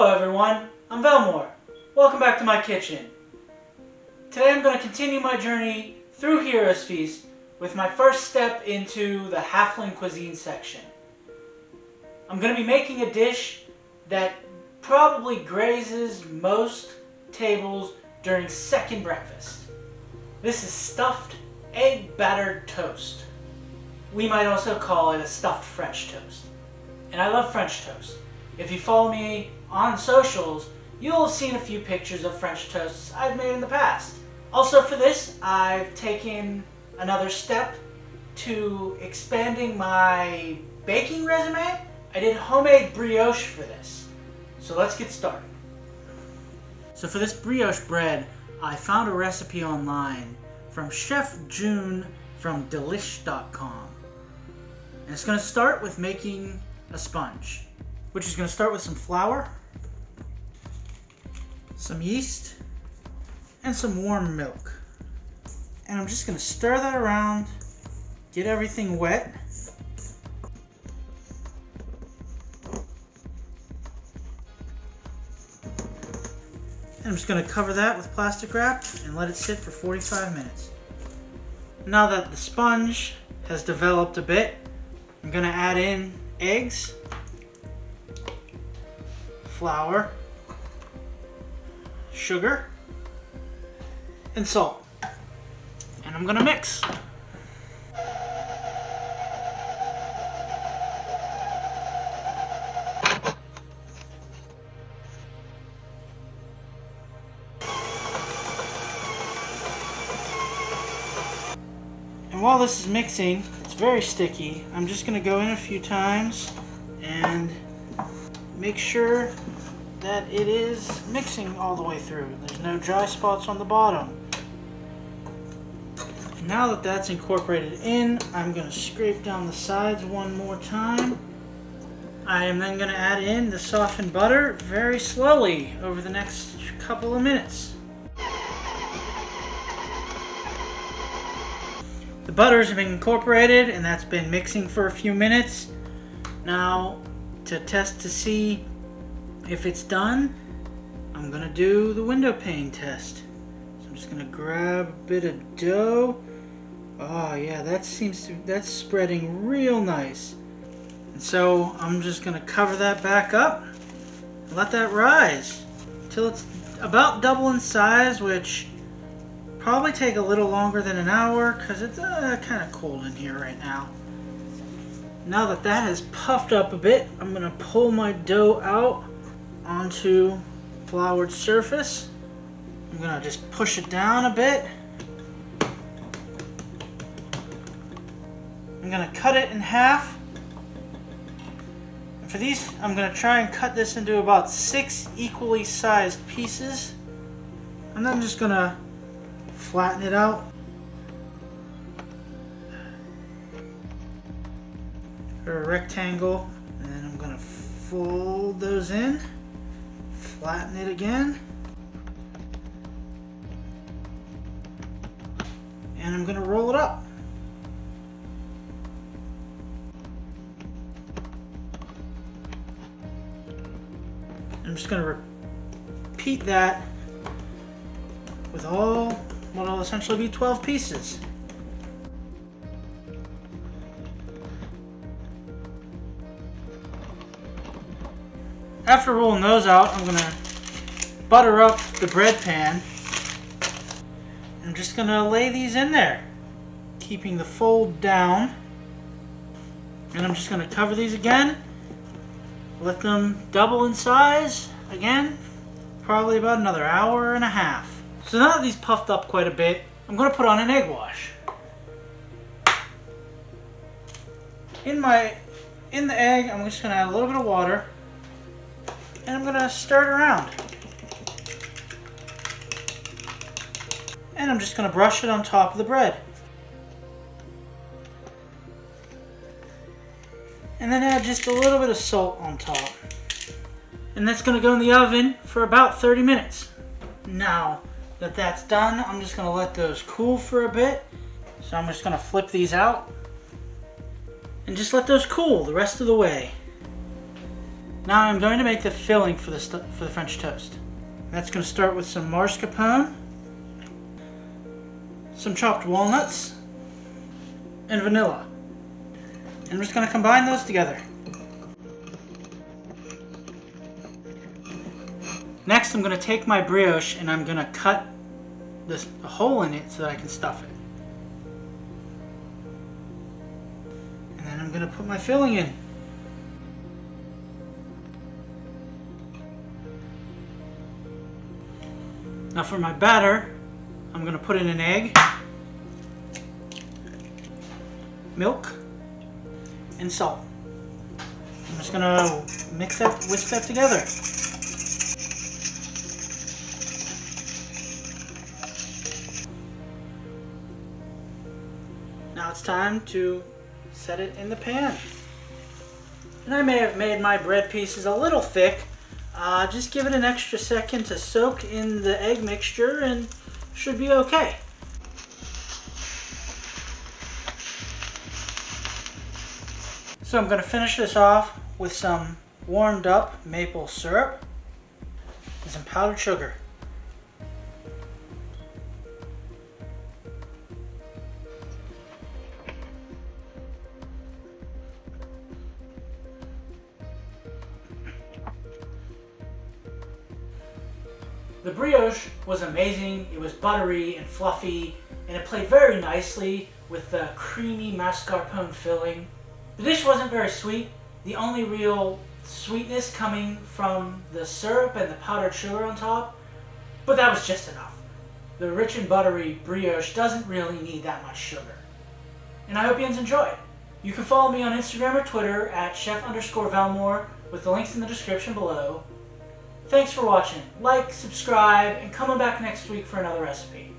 Hello everyone, I'm Velmore. Welcome back to my kitchen. Today I'm going to continue my journey through Heroes Feast with my first step into the Halfling cuisine section. I'm going to be making a dish that probably grazes most tables during second breakfast. This is Stuffed Egg Battered Toast. We might also call it a stuffed French toast. And I love French toast. If you follow me on socials, you'll have seen a few pictures of French toasts I've made in the past. Also for this, I've taken another step to expanding my baking resume. I did homemade brioche for this. So let's get started. So for this brioche bread, I found a recipe online from Chef June from delish.com. And it's going to start with making a sponge, which is going to start with some flour, some yeast, and some warm milk. And I'm just going to stir that around, get everything wet. And I'm just going to cover that with plastic wrap and let it sit for 45 minutes. Now that the sponge has developed a bit, I'm going to add in eggs, flour, sugar, and salt. And I'm gonna mix. And while this is mixing, it's very sticky. I'm just gonna go in a few times and make sure that it is mixing all the way through. There's no dry spots on the bottom. Now that that's incorporated in, I'm going to scrape down the sides one more time. I am then going to add in the softened butter very slowly over the next couple of minutes. The butters have been incorporated and that's been mixing for a few minutes. Now, to test to see if it's done, I'm gonna do the window pane test. So I'm just gonna grab a bit of dough. Oh yeah, that's spreading real nice. And so I'm just gonna cover that back up and let that rise till it's about double in size, which probably take a little longer than an hour because it's kind of cold in here right now. Now that that has puffed up a bit, I'm gonna pull my dough out onto floured surface. I'm gonna just push it down a bit. I'm gonna cut it in half. And for these, I'm gonna try and cut this into about 6 equally sized pieces. And then I'm just gonna flatten it out. For a rectangle. And then I'm gonna fold those in. Flatten it again. And I'm going to roll it up. I'm just going to repeat that with all what will essentially be 12 pieces. After rolling those out, I'm going to butter up the bread pan. I'm just going to lay these in there, keeping the fold down. And I'm just going to cover these again, let them double in size again, probably about another hour and a half. So now that these puffed up quite a bit, I'm going to put on an egg wash. In the egg, I'm just going to add a little bit of water. And I'm going to stir it around. And I'm just going to brush it on top of the bread. And then add just a little bit of salt on top. And that's going to go in the oven for about 30 minutes. Now that that's done, I'm just going to let those cool for a bit. So I'm just going to flip these out. And just let those cool the rest of the way. Now I'm going to make the filling for the French toast. That's going to start with some mascarpone, some chopped walnuts, and vanilla. And I'm just going to combine those together. Next, I'm going to take my brioche and I'm going to cut a hole in it so that I can stuff it. And then I'm going to put my filling in. Now for my batter, I'm going to put in an egg, milk, and salt. I'm just going to whisk that together. Now it's time to set it in the pan. And I may have made my bread pieces a little thick. Just give it an extra second to soak in the egg mixture and should be okay. So I'm going to finish this off with some warmed up maple syrup and some powdered sugar. The brioche was amazing. It was buttery and fluffy, and it played very nicely with the creamy mascarpone filling. The dish wasn't very sweet. The only real sweetness coming from the syrup and the powdered sugar on top, but that was just enough. The rich and buttery brioche doesn't really need that much sugar. And I hope you enjoyed. You can follow me on Instagram or Twitter at chef_Velmore with the links in the description below. Thanks for watching. Like, subscribe, and come on back next week for another recipe.